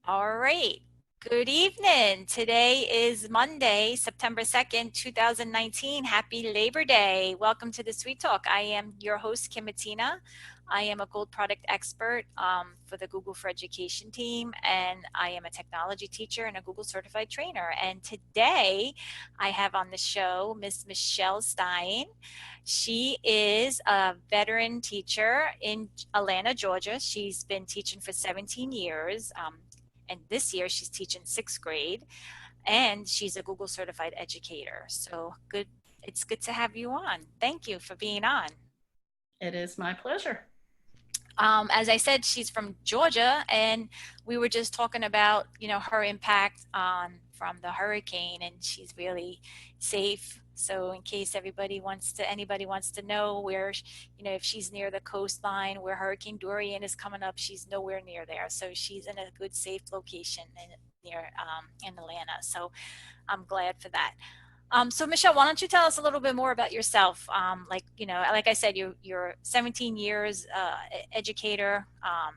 All right. Good evening. Today is Monday, September 2nd, 2019. Happy Labor Day. Welcome to the Sweet Talk. I am your host, Kim Matina. I am a gold product expert for the Google for Education team, and I am a technology teacher and a Google certified trainer. And today I have on the show Miss Michelle Stein. She is a veteran teacher in Atlanta, Georgia. She's been teaching for 17 years. And this year she's teaching sixth grade, and she's a Google certified educator. So good. It's good to have you on. Thank you for being on. It is my pleasure. As I said, she's from Georgia, and we were just talking about, her impact on from the hurricane, and she's really safe. So in case anybody wants to know where, if she's near the coastline where Hurricane Dorian is coming up, she's nowhere near there. So she's in a good, safe location near in Atlanta. So I'm glad for that. So Michelle, why don't you tell us a little bit more about yourself? Like I said, you're 17 years educator.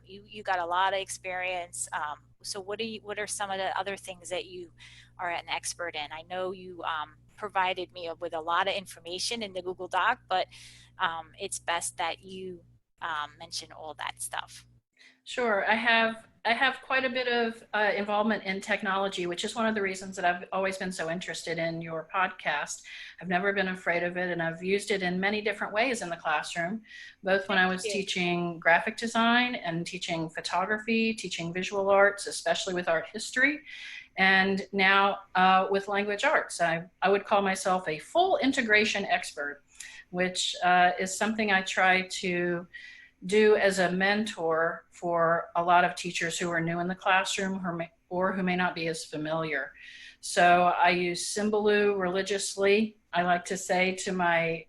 You got a lot of experience. So what are some of the other things that you are an expert in? I know you provided me with a lot of information in the Google Doc, but it's best that you mention all that stuff. Sure, I have quite a bit of involvement in technology, which is one of the reasons that I've always been so interested in your podcast. I've never been afraid of it, and I've used it in many different ways in the classroom, both when I Thank was you. teaching graphic design and teaching photography, teaching visual arts, especially with art history, and now with language arts. I would call myself a full integration expert, which is something I try to do as a mentor for a lot of teachers who are new in the classroom or who may not be as familiar. So I use Symbaloo religiously, I like to say to my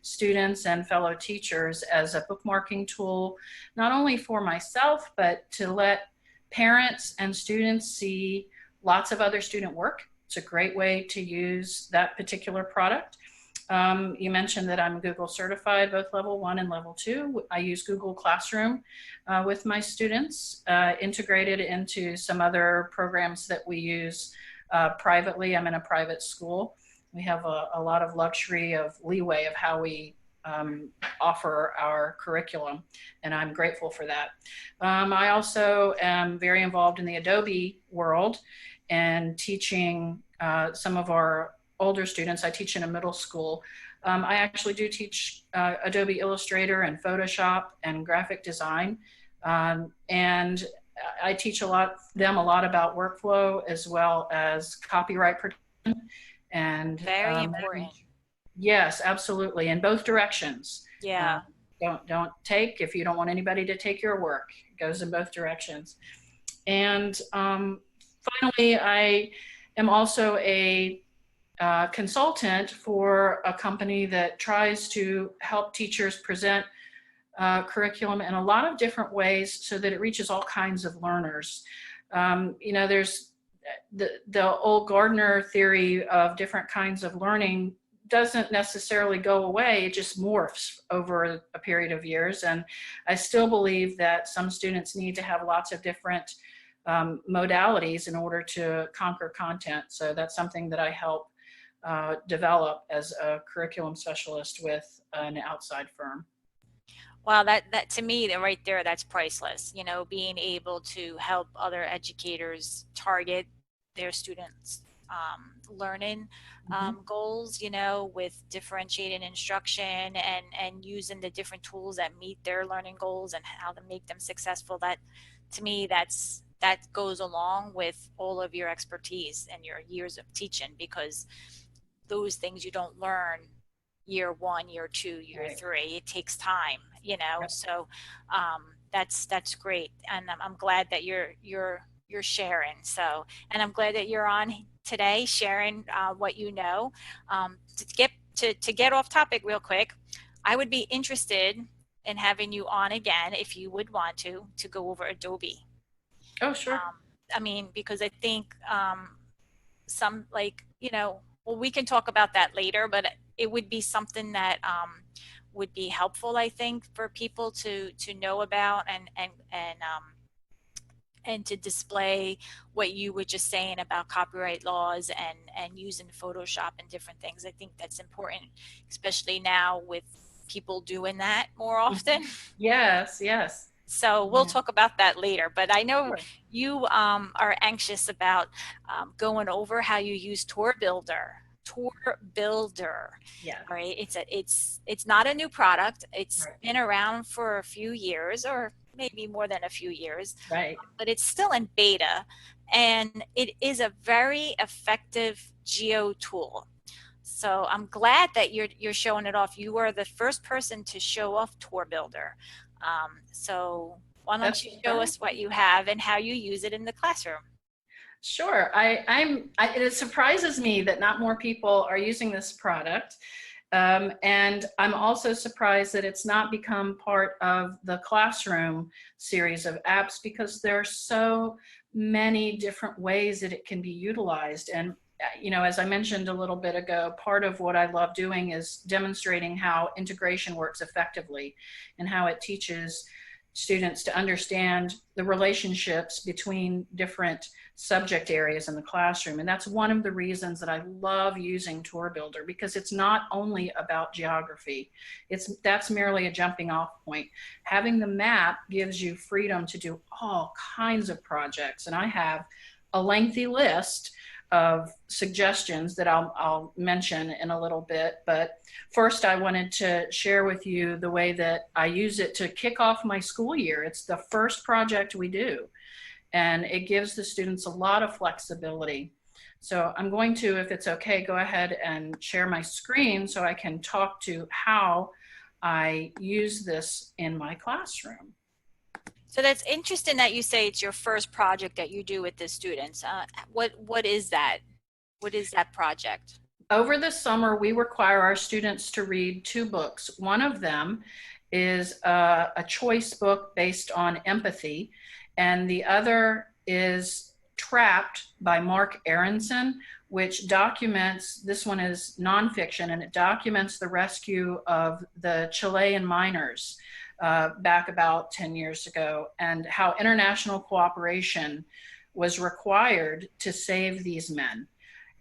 students and fellow teachers, as a bookmarking tool, not only for myself, but to let parents and students see lots of other student work. It's a great way to use that particular product. You mentioned that I'm Google certified, both level 1 and level 2. I use Google Classroom with my students, integrated into some other programs that we use privately. I'm in a private school. We have a lot of luxury of leeway of how we offer our curriculum, and I'm grateful for that. I also am very involved in the Adobe world and teaching some of our older students. I teach in a middle school. I actually do teach Adobe Illustrator and Photoshop and graphic design. And I teach them a lot about workflow as well as copyright protection. And Very important. yes, absolutely, in both directions. Uh, Yeah. don't take if you don't want anybody to take your work. It goes in both directions. And finally, I am also a consultant for a company that tries to help teachers present curriculum in a lot of different ways so that it reaches all kinds of learners. There's the old Gardner theory of different kinds of learning doesn't necessarily go away, it just morphs over a period of years. And I still believe that some students need to have lots of different modalities in order to conquer content. So that's something that I help develop as a curriculum specialist with an outside firm. Wow, that to me, right there, that's priceless. Being able to help other educators target their students' learning Mm-hmm. goals, with differentiated instruction and using the different tools that meet their learning goals and how to make them successful. That to me, that goes along with all of your expertise and your years of teaching, because those things you don't learn year one, year two, year Right. three. It takes time, Yep. So that's great, and I'm glad that you're sharing. So, and I'm glad that you're on today sharing what you know. To get off topic real quick, I would be interested in having you on again if you would want to go over Adobe. Oh, sure. I mean, because I think some well, we can talk about that later, but it would be something that would be helpful, I think, for people to know about and to display what you were just saying about copyright laws and using Photoshop and different things. I think that's important, especially now with people doing that more often. Yes, yes. So we'll Yeah. talk about that later. But I know Sure. you are anxious about going over how you use Tour Builder. Tour Builder, Yes. all right? It's not a new product. It's Right. been around for a few years, or maybe more than a few years, Right. but it's still in beta, and it is a very effective geo tool. So I'm glad that you're showing it off. You were the first person to show off Tour Builder. So why don't That's you show right. us what you have and how you use it in the classroom? Sure. It surprises me that not more people are using this product. And I'm also surprised that it's not become part of the classroom series of apps, because there are so many different ways that it can be utilized. And as I mentioned a little bit ago, part of what I love doing is demonstrating how integration works effectively and how it teaches students to understand the relationships between different subject areas in the classroom. And that's one of the reasons that I love using Tour Builder, because it's not only about geography. That's merely a jumping off point. Having the map gives you freedom to do all kinds of projects. And I have a lengthy list of suggestions that I'll mention in a little bit. But first, I wanted to share with you the way that I use it to kick off my school year. It's the first project we do, and it gives the students a lot of flexibility. So I'm going to, if it's okay, go ahead and share my screen so I can talk to how I use this in my classroom. So that's interesting that you say it's your first project that you do with the students. What is that? What is that project? Over the summer, we require our students to read 2 books. One of them is a choice book based on empathy, and the other is Trapped by Mark Aronson, which documents, this one is nonfiction, and it documents the rescue of the Chilean miners back about 10 years ago, and how international cooperation was required to save these men.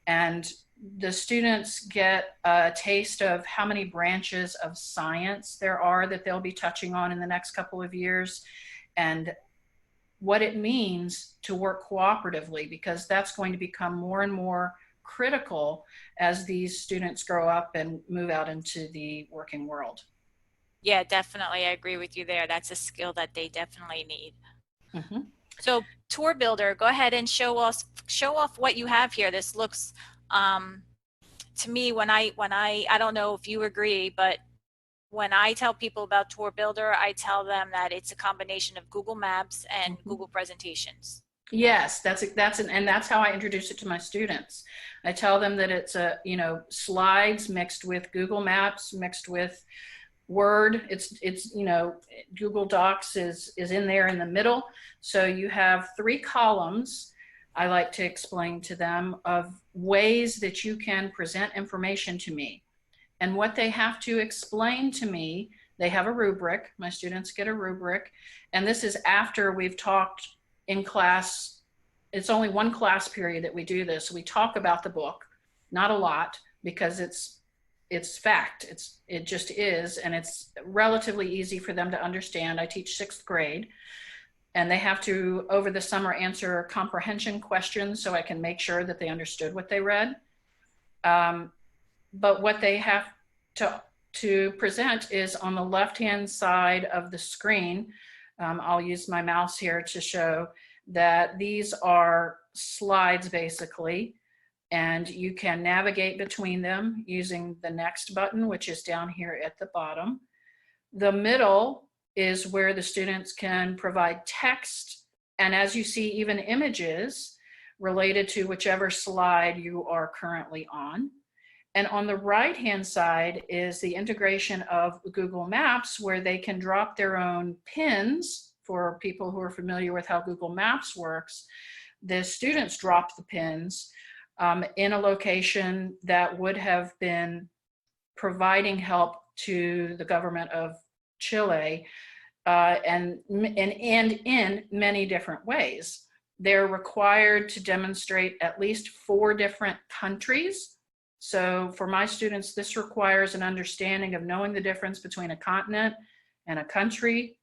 And the students get a taste of how many branches of science there are that they'll be touching on in the next couple of years, and what it means to work cooperatively, because that's going to become more and more critical as these students grow up and move out into the working world. Yeah, definitely. I agree with you there. That's a skill that they definitely need. Mm-hmm. So Tour Builder, go ahead and show off what you have here. This looks um, to me, I don't know if you agree, but when I tell people about Tour Builder, I tell them that it's a combination of Google Maps and Mm-hmm. Google Presentations. Yes, and that's how I introduce it to my students. I tell them that it's slides mixed with Google Maps, mixed with Word. It's Google Docs is in there in the middle. So you have 3 columns, I like to explain to them, of ways that you can present information to me. And what they have to explain to me, they have a rubric. My students get a rubric. And this is after we've talked in class. It's only 1 class period that we do this. We talk about the book, not a lot, because it's fact. It just is, and it's relatively easy for them to understand. I teach 6th grade, and they have to, over the summer, answer comprehension questions so I can make sure that they understood what they read. But what they have to present is on the left-hand side of the screen. I'll use my mouse here to show that these are slides, basically, and you can navigate between them using the next button, which is down here at the bottom. The middle is where the students can provide text, and as you see, even images related to whichever slide you are currently on. And on the right-hand side is the integration of Google Maps, where they can drop their own pins. For people who are familiar with how Google Maps works, the students drop the pins in a location that would have been providing help to the government of Chile and in many different ways. They're required to demonstrate at least 4 different countries. So for my students, this requires an understanding of knowing the difference between a continent and a country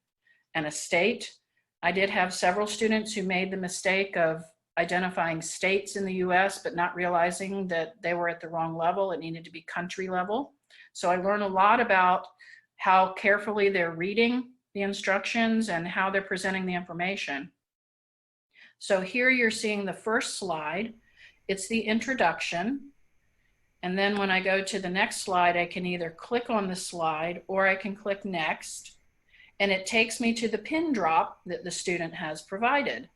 and a state. I did have several students who made the mistake of identifying states in the US, but not realizing that they were at the wrong level. It needed to be country level. So I learned a lot about how carefully they're reading the instructions and how they're presenting the information. So here you're seeing the first slide. It's the introduction. And then when I go to the next slide, I can either click on the slide or I can click next. And it takes me to the pin drop that the student has provided.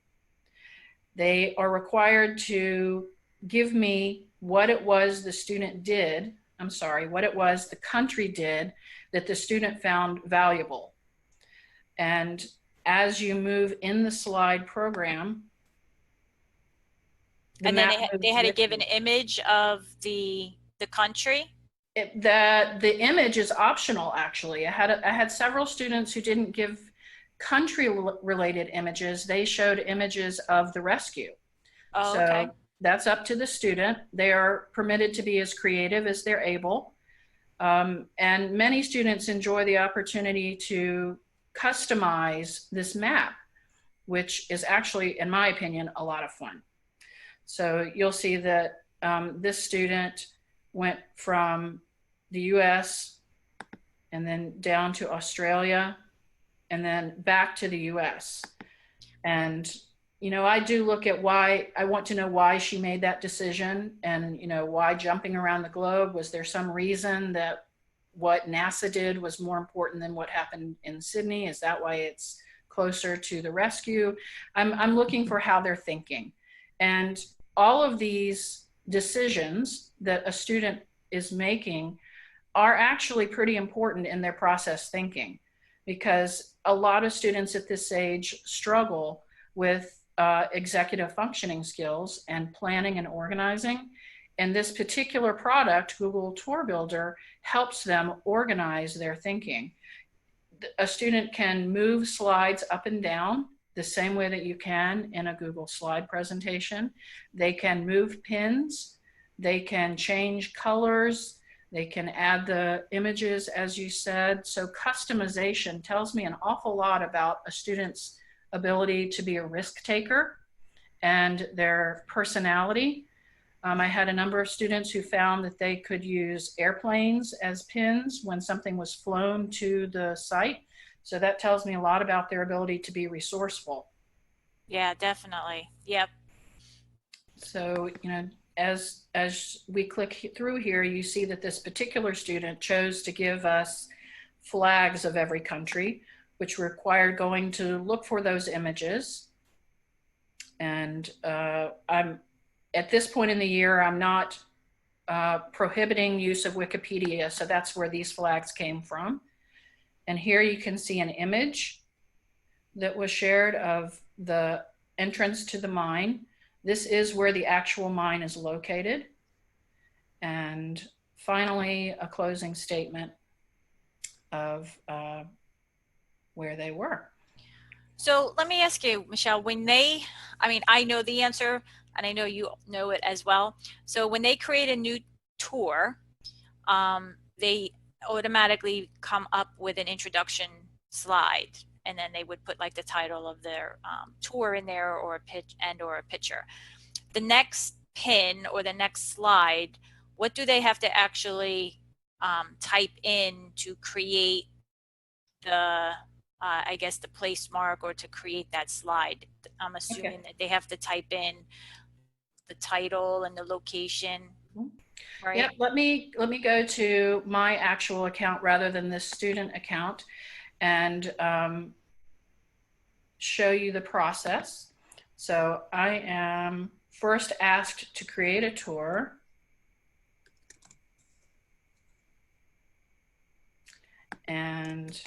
They are required to give me what it was the student did, what it was the country did that the student found valuable. And as you move in the slide program, and then they had to give an image of the country. The image is optional, actually. I had several students who didn't give country related images. They showed images of the rescue. Oh, so okay. That's up to the student. They are permitted to be as creative as they're able. And many students enjoy the opportunity to customize this map, which is actually, in my opinion, a lot of fun. So you'll see that this student went from the US and then down to Australia and then back to the US. And, you know, I do look at why, I want to know why she made that decision and, you know, why jumping around the globe. Was there some reason that what NASA did was more important than what happened in Sydney? Is that why it's closer to the rescue? I'm looking for how they're thinking. And all of these decisions that a student is making are actually pretty important in their process thinking, because a lot of students at this age struggle with executive functioning skills and planning and organizing. And this particular product, Google Tour Builder, helps them organize their thinking. A student can move slides up and down the same way that you can in a Google slide presentation. They can move pins, they can change colors, they can add the images, as you said. So customization tells me an awful lot about a student's ability to be a risk taker and their personality. I had a number of students who found that they could use airplanes as pins when something was flown to the site. So that tells me a lot about their ability to be resourceful. Yeah, definitely. Yep. So, you know, as we click through here, you see that this particular student chose to give us flags of every country, which required going to look for those images. And I'm at this point in the year, I'm not prohibiting use of Wikipedia, so that's where these flags came from. And here you can see an image that was shared of the entrance to the mine. This is where the actual mine is located. And finally, a closing statement of where they were. So let me ask you, Michelle, when they, I mean, I know the answer and I know you know it as well. So when they create a new tour, they automatically come up with an introduction slide, and then they would put like the title of their tour in there, or a pitch and or a picture. The next pin or the next slide, what do they have to actually type in to create the I guess the Placemark, or to create that slide? I'm assuming that they have to type in the title and the location, right? Yep. Let me go to my actual account rather than this student account and show you the process. So I am first asked to create a tour. And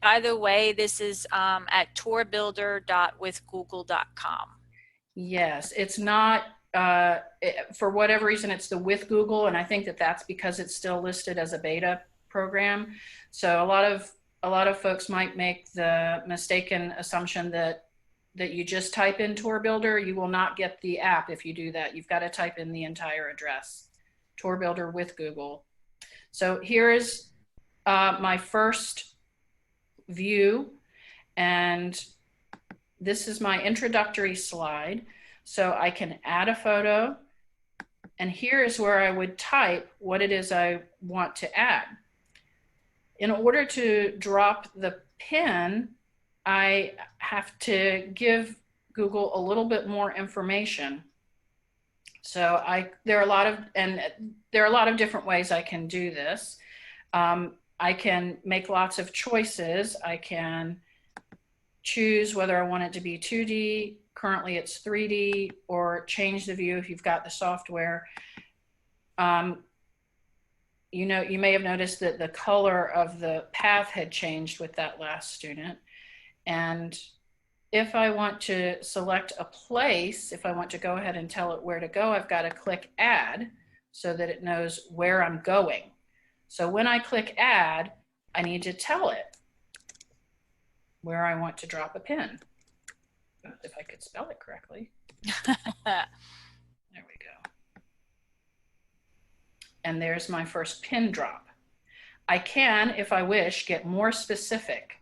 by the way, this is at tourbuilder.withgoogle.com. Yes, it's not, for whatever reason, it's the with Google, and I think that that's because it's still listed as a beta program. So a lot of a lot of folks might make the mistaken assumption that you just type in tour builder. You will not get the app if you do that. You've got to type in the entire address, tour builder with Google. So here is my first view, and this is my introductory slide. So I can add a photo, and here is where I would type what it is I want to add. In order to drop the pin, I have to give Google a little bit more information. So there are a lot of different ways I can do this. I can make lots of choices. I can choose whether I want it to be 2D. Currently it's 3D, or change the view if you've got the software. You may have noticed that the color of the path had changed with that last student. And if I want to select a place, if I want to go ahead and tell it where to go, I've got to click add so that it knows where I'm going. So when I click add, I need to tell it where I want to drop a pin. If I could spell it correctly. There we go. And there's my first pin drop. I can, if I wish, get more specific.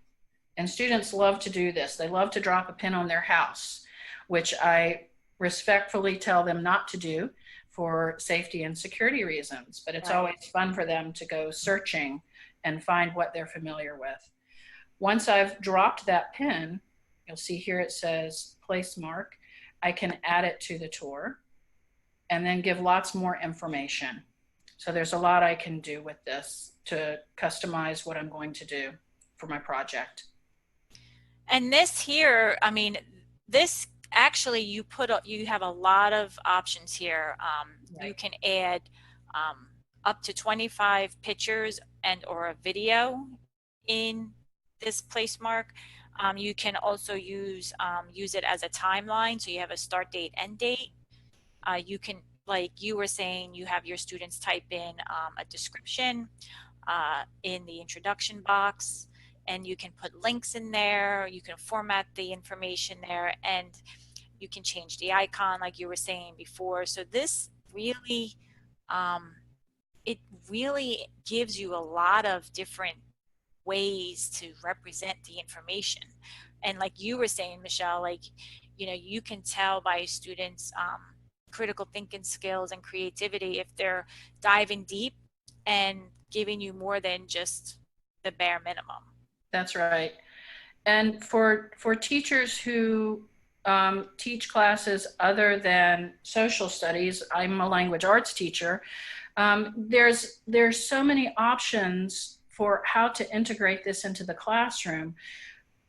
And students love to do this. They love to drop a pin on their house, which I respectfully tell them not to do for safety and security reasons. But it's always fun for them to go searching and find what they're familiar with. Once I've dropped that pin, you'll see here it says Placemark. I can add it to the tour and then give lots more information. So there's a lot I can do with this to customize what I'm going to do for my project. And this here, I mean, this actually you have a lot of options here. You can add up to 25 pictures and or a video in this Placemark. You can also use it as a timeline, so you have a start date, end date. You can, like you were saying, you have your students type in a description in the introduction box, and you can put links in there. You can format the information there, and you can change the icon like you were saying before. So this really, it really gives you a lot of different ways to represent the information. And like you were saying, Michelle, like, you can tell by students critical thinking skills and creativity if they're diving deep and giving you more than just the bare minimum. That's right. And for teachers who teach classes other than social studies, I'm a language arts teacher, there's so many options for how to integrate this into the classroom.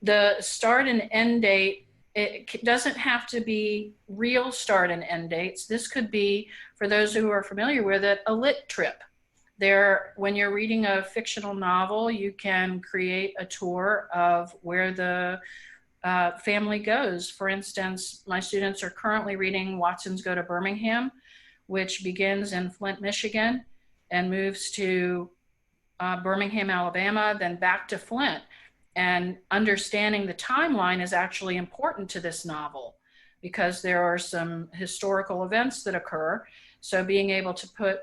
The start and end date, it doesn't have to be real start and end dates. This could be, for those who are familiar with it, a lit trip. When you're reading a fictional novel, you can create a tour of where the family goes. For instance, my students are currently reading Watson's Go to Birmingham, which begins in Flint, Michigan, and moves to Birmingham, Alabama, then back to Flint. And understanding the timeline is actually important to this novel because there are some historical events that occur. So being able to put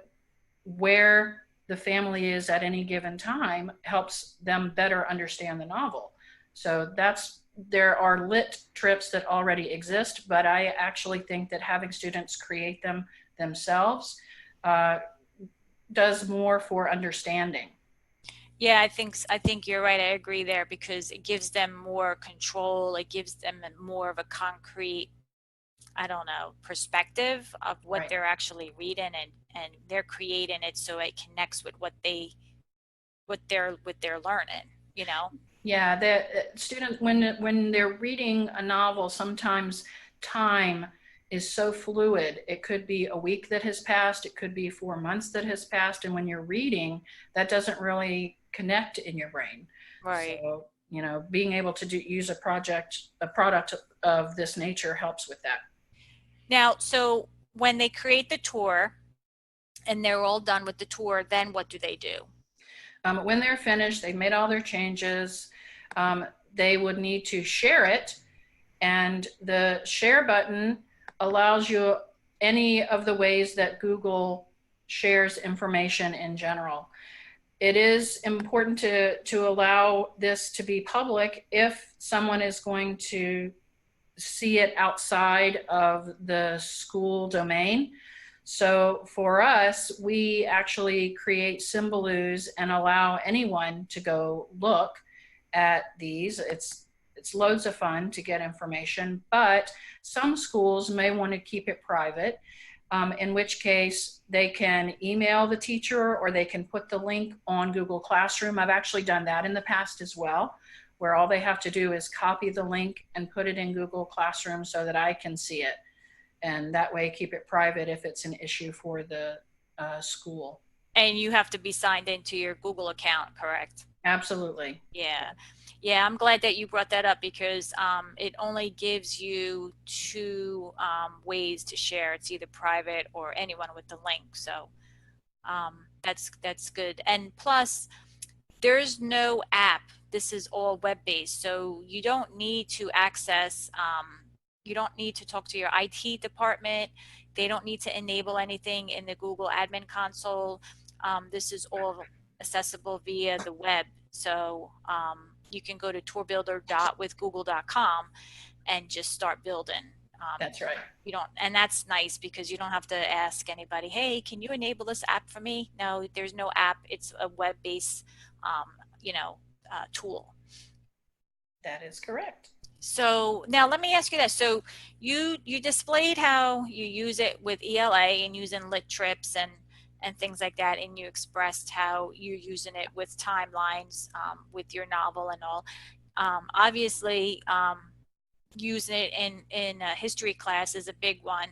where the family is at any given time helps them better understand the novel. So there are lit trips that already exist, but I actually think that having students create them themselves does more for understanding. Yeah, I think you're right. I agree there because it gives them more control. It gives them more of a concrete, I don't know, perspective of what they're actually reading, and they're creating it so it connects with what they're learning, Yeah, the students, when they're reading a novel, sometimes time is so fluid. It could be a week that has passed, it could be 4 months that has passed, and when you're reading, that doesn't really connect in your brain. Right. So, being able to use a product of this nature helps with that. Now, so when they create the tour and they're all done with the tour, then what do they do? When they're finished, they've made all their changes, um, they would need to share it. And the share button allows you any of the ways that Google shares information in general. It is important to allow this to be public if someone is going to see it outside of the school domain. So for us, we actually create symbols and allow anyone to go look at these. It's loads of fun to get information, but some schools may want to keep it private, in which case they can email the teacher or they can put the link on Google Classroom. I've actually done that in the past as well, where all they have to do is copy the link and put it in Google Classroom so that I can see it. And that way keep it private if it's an issue for the school. And you have to be signed into your Google account, correct? Absolutely. Yeah. Yeah, I'm glad that you brought that up because it only gives you two ways to share. It's either private or anyone with the link. So that's good. And plus, there's no app. This is all web-based, so you don't need to access. You don't need to talk to your IT department. They don't need to enable anything in the Google Admin Console. This is all accessible via the web. So you can go to tourbuilder.withgoogle.com and just start building. That's right. You don't, and that's nice because you don't have to ask anybody, hey, can you enable this app for me? No, there's no app. It's a web-based, um, tool. That is correct. So now let me ask you this. So you displayed how you use it with ELA and using lit trips and things like that, and you expressed how you're using it with timelines with your novel and all. Obviously, using it in a history class is a big one.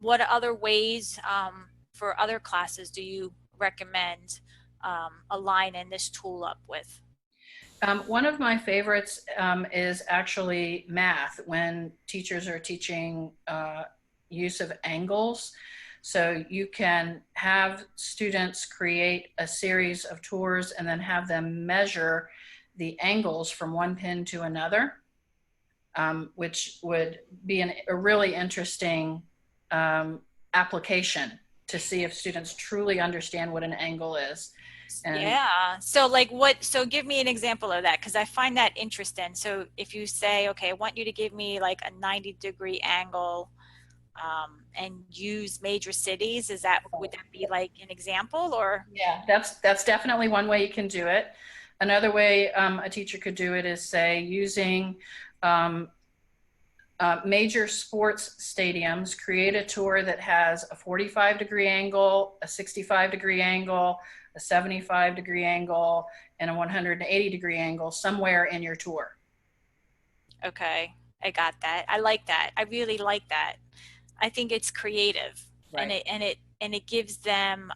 What other ways for other classes do you recommend aligning this tool up with? One of my favorites is actually math when teachers are teaching use of angles. So you can have students create a series of tours and then have them measure the angles from one pin to another, which would be a really interesting application to see if students truly understand what an angle is. And Yeah. So like so give me an example of that because I find that interesting. So if you say, okay, I want you to give me like a 90-degree angle and use major cities, would that be like an example or? yeah, that's definitely one way you can do it. Another way a teacher could do it is say using um, major sports stadiums, create a tour that has a 45-degree angle, a 65-degree angle, a 75-degree angle, and a 180-degree angle somewhere in your tour. Okay, I got that. I like that. I really like that. I think it's creative and Right. it gives them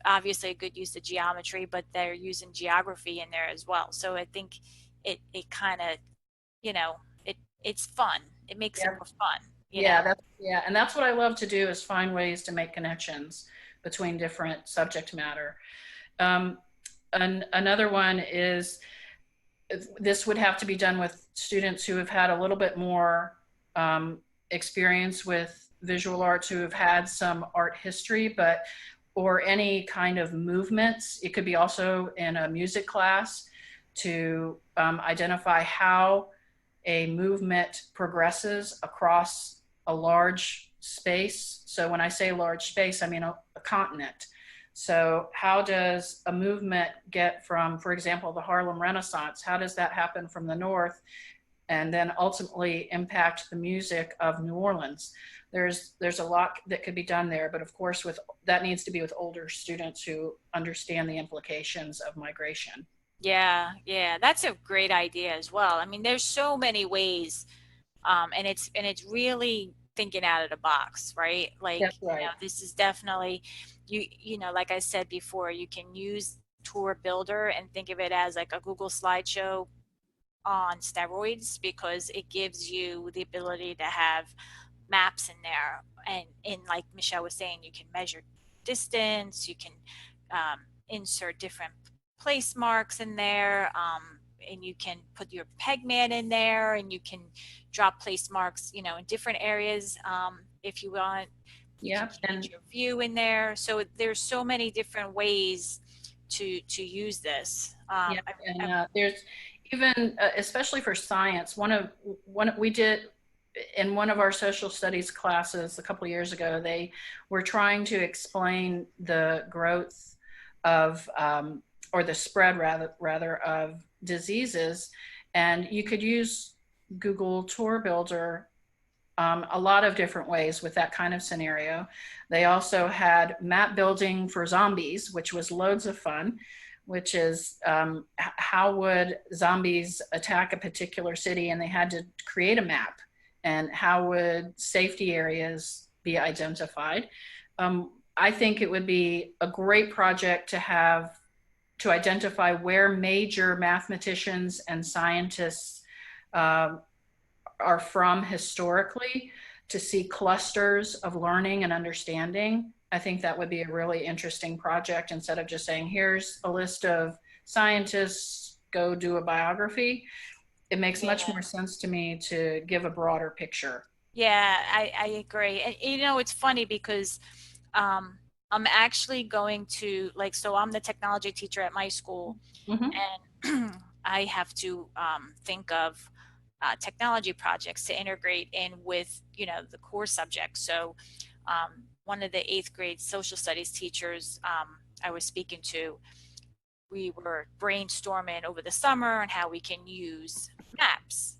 obviously a good use of geometry, but they're using geography in there as well. So I think it kind of, you know, it's fun. It makes it Yeah. more fun, you know. Yeah, and that's what I love to do is find ways to make connections between different subject matter. Um, another one is this would have to be done with students who have had a little bit more experience with visual arts, who have had some art history, but or any kind of movements. It could be also in a music class to identify how a movement progresses across a large space. So when I say large space, I mean a continent. So how does a movement get from, for example, the Harlem Renaissance, how does that happen from the north and then ultimately impact the music of New Orleans? There's a lot that could be done there, but of course that needs to be with older students who understand the implications of migration. Yeah, yeah, that's a great idea as well. I mean, there's so many ways, and it's really thinking out of the box, right? Like, That's right. this is definitely like I said before, you can use Tour Builder and think of it as like a Google slideshow on steroids because it gives you the ability to have maps in there, and in like Michelle was saying, you can measure distance, you can insert different place marks in there, and you can put your pegman in there, and you can drop place marks, you know, in different areas. If you want, you can Yep. change And your view in there. So there's so many different ways to use this. yeah, and there's even, especially for science, one we did in one of our social studies classes a couple of years ago. They were trying to explain the growth of, or the spread rather of diseases, and you could use Google Tour Builder a lot of different ways with that kind of scenario. They also had map building for zombies, which was loads of fun, which is how would zombies attack a particular city, and they had to create a map, and how would safety areas be identified. I think it would be a great project to have to identify where major mathematicians and scientists uh, are from historically, to see clusters of learning and understanding. I think that would be a really interesting project, instead of just saying, here's a list of scientists, go do a biography. It makes much Yeah. more sense to me to give a broader picture. Yeah, I agree. And you know, it's funny because um, I'm actually going to like, so I'm the technology teacher at my school, Mm-hmm. and I have to think of technology projects to integrate in with, you know, the core subject. So one of the eighth grade social studies teachers I was speaking to, we were brainstorming over the summer on how we can use maps,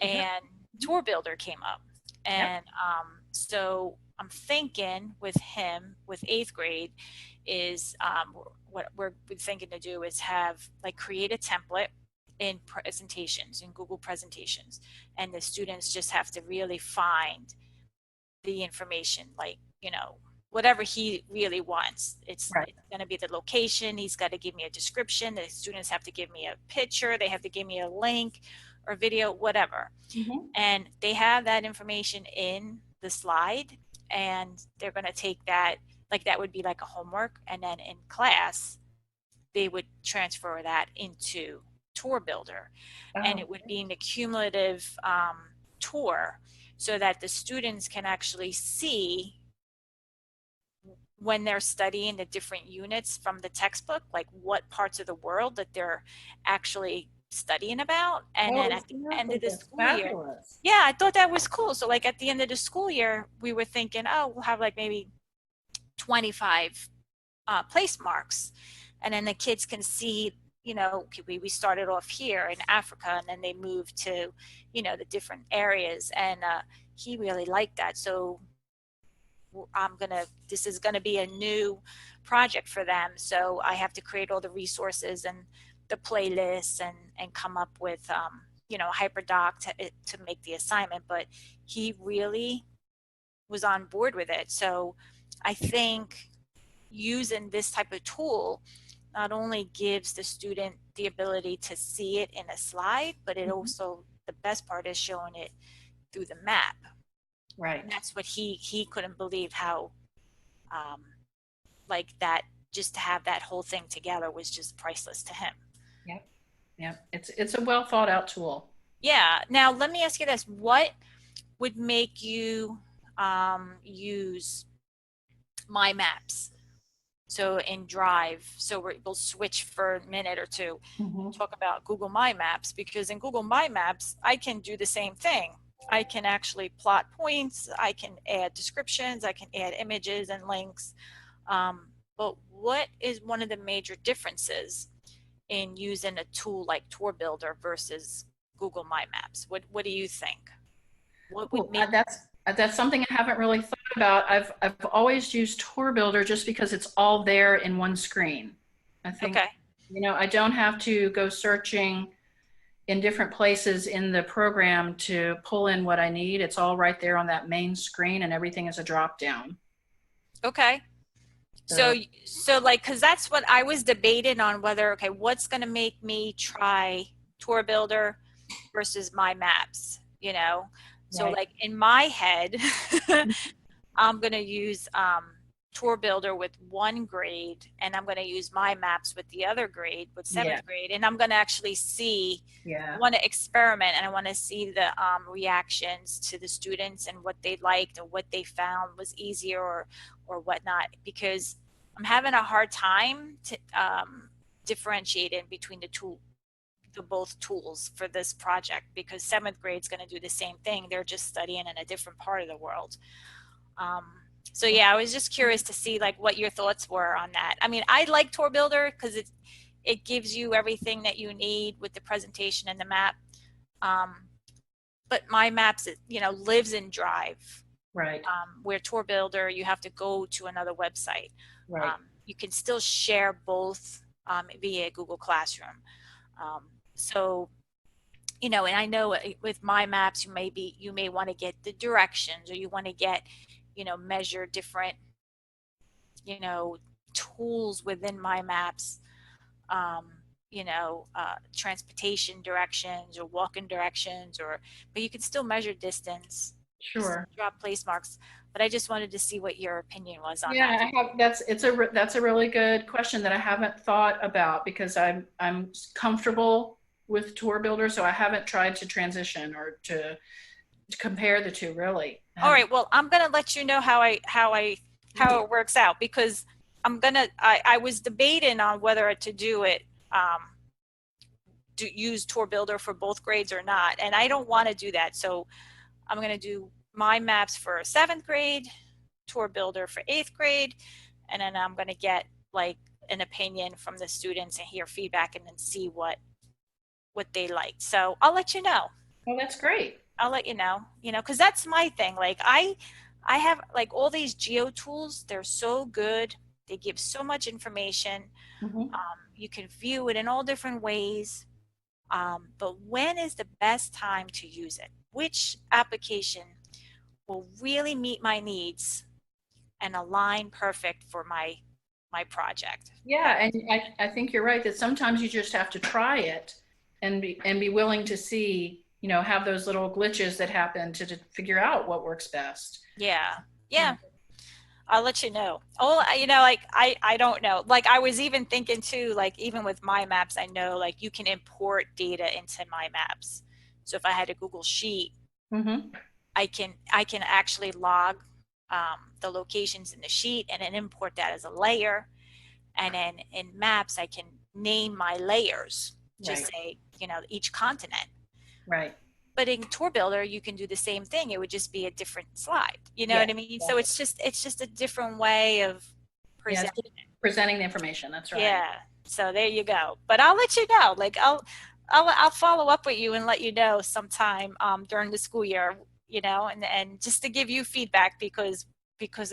Yep. and Tour Builder came up. Yep. And so I'm thinking with him, with eighth grade, is what we're thinking to do is have like create a template in presentations, in Google presentations, and the students just have to really find the information, like, you know, whatever he really wants. Right. It's going to be the location. He's got to give me a description. The students have to give me a picture. They have to give me a link or video, whatever. Mm-hmm. And they have that information in the slide, and they're going to take that, like that would be like a homework, and then in class they would transfer that into Tour Builder, and Oh, it would be an accumulative tour, so that the students can actually see when they're studying the different units from the textbook, like what parts of the world that they're actually studying about. And then oh, at the end exactly. of the That's school year, fabulous. yeah, I thought that was cool. So like at the end of the school year, we were thinking, oh, we'll have like maybe 25 place marks. And then the kids can see, you know, we started off here in Africa, and then they moved to, you know, the different areas. And he really liked that. So this is gonna be a new project for them. So I have to create all the resources and the playlists, and come up with, you know, a hyperdoc to make the assignment. But he really was on board with it. So I think using this type of tool not only gives the student the ability to see it in a slide, but it Mhm. also, the best part is showing it through the map. And Right. that's what he couldn't believe, how um, like that, just to have that whole thing together was just priceless to him. Yep. Yep. It's a well thought out tool. Yeah. Now let me ask you this: what would make you use My Maps? So in Drive, so we'll switch for a minute or two, Mm-hmm. talk about Google My Maps, because in Google My Maps, I can do the same thing. I can actually plot points, I can add descriptions, I can add images and links. But what is one of the major differences in using a tool like Tour Builder versus Google My Maps? What do you think? What would Ooh, make, that's something I haven't really thought about. I've always used Tour Builder just because it's all there in one screen. I think, okay, I don't have to go searching in different places in the program to pull in what I need. It's all right there on that main screen, and everything is a drop down. okay. So, So, so like, because that's what I was debating on, whether, okay, what's going to make me try Tour Builder versus My Maps, you know? So right. like in my head, I'm going to use tour builder with one grade, and I'm going to use my maps with the other grade, with Yeah. seventh grade, and I'm going to actually see, I Yeah. want to experiment, and I want to see the reactions to the students and what they liked or what they found was easier or whatnot, because I'm having a hard time to differentiating between the both tools for this project, because seventh grade is going to do the same thing. They're just studying in a different part of the world. Um, so yeah, I was just curious to see like what your thoughts were on that. I mean, I like Tour Builder because it gives you everything that you need with the presentation and the map. Um, but my maps, you know, lives in Drive. Right. Where Tour Builder, you have to go to another website. Right. You can still share both via Google Classroom. Um, so you know, and I know with my maps, you may want to get the directions, or you want to get, you know, measure different, you know, tools within my maps, um, you know, transportation directions or walking directions, or, but you can still measure distance, you still Sure. drop place marks. But I just wanted to see what your opinion was on Yeah, that. that's a really good question that I haven't thought about, because I'm comfortable with Tour Builder, so I haven't tried to transition or to compare the two really. I All haven't. right, well, I'm gonna let you know Yeah. how it works out, because I was debating on whether to do it, use Tour Builder for both grades or not, and I don't want to do that. So I'm gonna do my maps for seventh grade, Tour Builder for eighth grade, and then I'm gonna get like an opinion from the students and hear feedback, and then see what they liked. So I'll let you know. Well, that's great. I'll let you know, because that's my thing. Like I have like all these geo tools. They're so good. They give so much information. Hmm. You can view it in all different ways. But when is the best time to use it? Which application will really meet my needs and align perfect for my project? Yeah, That, and I think you're right that sometimes you just have to try it and be willing to see, have those little glitches that happen to figure out what works best. yeah, Yeah. yeah. I'll let you know. Oh, you know, like I don't know. Like I was even thinking too, like even with my maps, I know like you can import data into my maps. So if I had a Google Sheet, Hmm. I can actually log the locations in the sheet and then import that as a layer. And then in maps, I can name my layers. Just Right. say, you know, each continent. Right. But in Tour Builder, you can do the same thing. It would just be a different slide. You know Yeah. what I mean? So Exactly. it's just a different way of Yeah. presenting. It's presenting the information. That's right. Yeah. So there you go. But I'll let you know. Like I'll follow up with you and let you know sometime during the school year, you know, and just to give you feedback because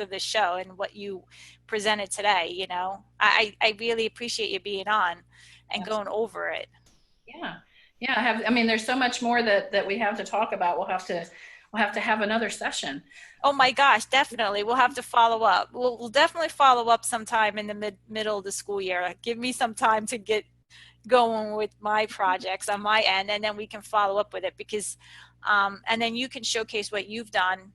of the show and what you presented today, you know. I really appreciate you being on and going Absolutely. over it. Yeah. Yeah. I mean, there's so much more that we have to talk about. We'll have to have another session. Oh my gosh, definitely. We'll have to follow up. We'll definitely follow up sometime in the middle of the school year. Give me some time to get going with my projects on my end, and then we can follow up with it, because and then you can showcase what you've done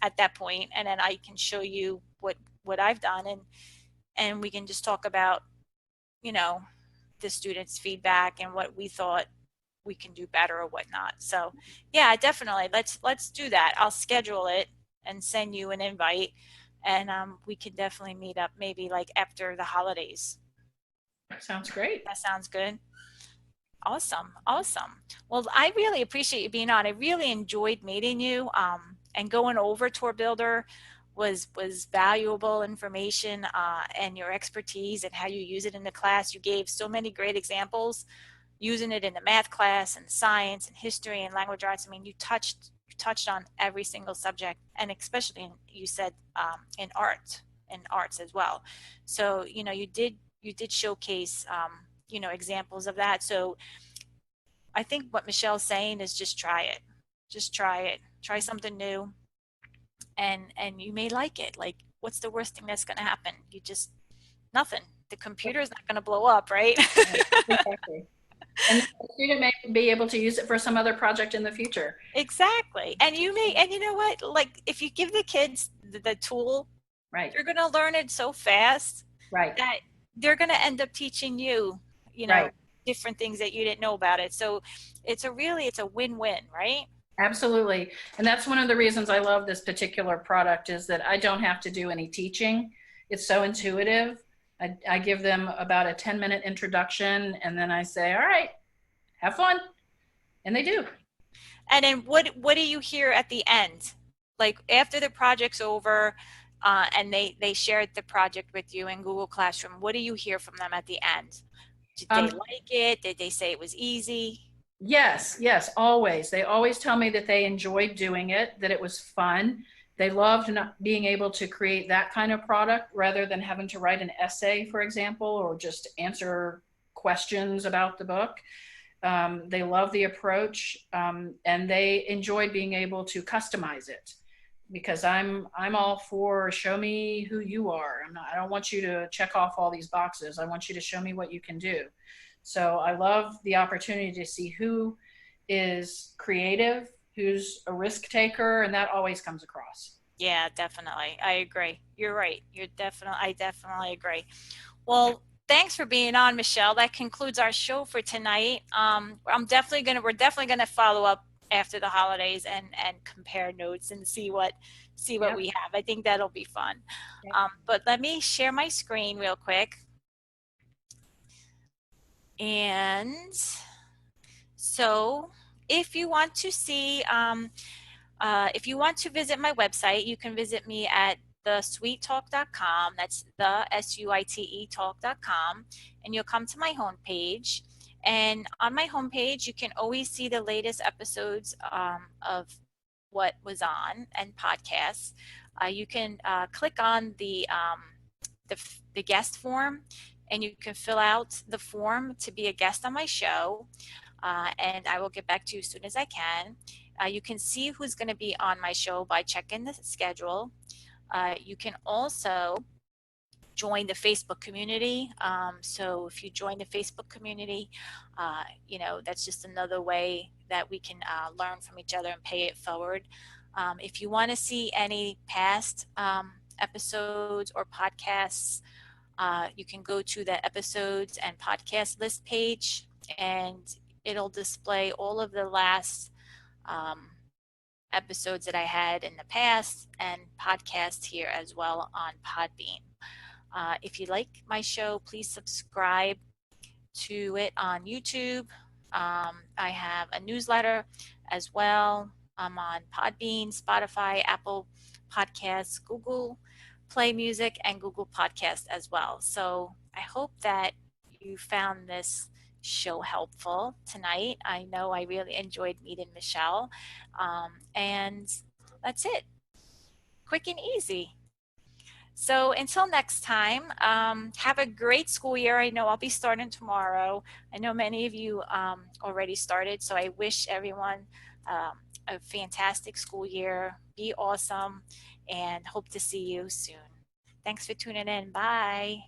at that point, and then I can show you what I've done, and we can just talk about, you know, the students' feedback and what we thought we can do better or whatnot. So yeah, definitely, let's do that. I'll schedule it and send you an invite, and we can definitely meet up maybe like after the holidays. Sounds great. That sounds good. Awesome. Awesome. Well, I really appreciate you being on. I really enjoyed meeting you. And going over Tour Builder was valuable information, and your expertise and how you use it in the class. You gave so many great examples using it in the math class and science and history and language arts. I mean, you touched on every single subject, and especially you said in arts as well. So you did showcase examples of that. So I think what Michelle's saying is just try it. Just try it. Try something new, and you may like it. Like, what's the worst thing that's going to happen? You just nothing. The computer's not going to blow up, right? Right. Exactly. And the student may be able to use it for some other project in the future. Exactly. And you know what? Like, if you give the kids the tool, Right. You're going to learn it so fast Right. that they're going to end up teaching you, you know, Right. different things that you didn't know about it. So it's a win-win, right? Absolutely. And that's one of the reasons I love this particular product is that I don't have to do any teaching. It's so intuitive. I give them about a 10-minute introduction and then I say, all right, have fun. And they do. And then what do you hear at the end? Like after the project's over, and they shared the project with you in Google Classroom, what do you hear from them at the end? Did they Um, like it? Did they say it was easy? yes, yes, always. They always tell me that they enjoyed doing it, that it was fun. They loved not being able to create that kind of product rather than having to write an essay, for example, or just answer questions about the book. They love the approach, and they enjoyed being able to customize it because I'm all for show me who you are. I don't want you to check off all these boxes. I want you to show me what you can do. So I love the opportunity to see who is creative, who's a risk taker, and that always comes across. Yeah, definitely. I agree. You're right. I definitely agree. Well, thanks for being on, Michelle. That concludes our show for tonight. We're definitely gonna follow up after the holidays and compare notes and see what Yep. we have. I think that'll be fun. Yep. But let me share my screen real quick. And so if you want to see, if you want to visit my website, you can visit me at thesuitetalk.com. That's the SUITE talk.com. And you'll come to my homepage. And on my homepage, you can always see the latest episodes of what was on and podcasts. You can click on the guest form, and you can fill out the form to be a guest on my show. And I will get back to you as soon as I can. You can see who's going to be on my show by checking the schedule. You can also join the Facebook community. So if you join the Facebook community, that's just another way that we can learn from each other and pay it forward. If you want to see any past episodes or podcasts, you can go to the episodes and podcast list page, and it'll display all of the last um, episodes that I had in the past and podcast here as well on Podbean. If you like my show, please subscribe to it on YouTube. I have a newsletter as well. I'm on Podbean, Spotify, Apple Podcasts, Google Play Music, and Google Podcasts as well. So I hope that you found this show helpful tonight. I know I really enjoyed meeting Michelle. And that's it. Quick and easy. So until next time, have a great school year. I know I'll be starting tomorrow. I know many of you already started, so I wish everyone a fantastic school year. Be awesome, and hope to see you soon. Thanks for tuning in. Bye.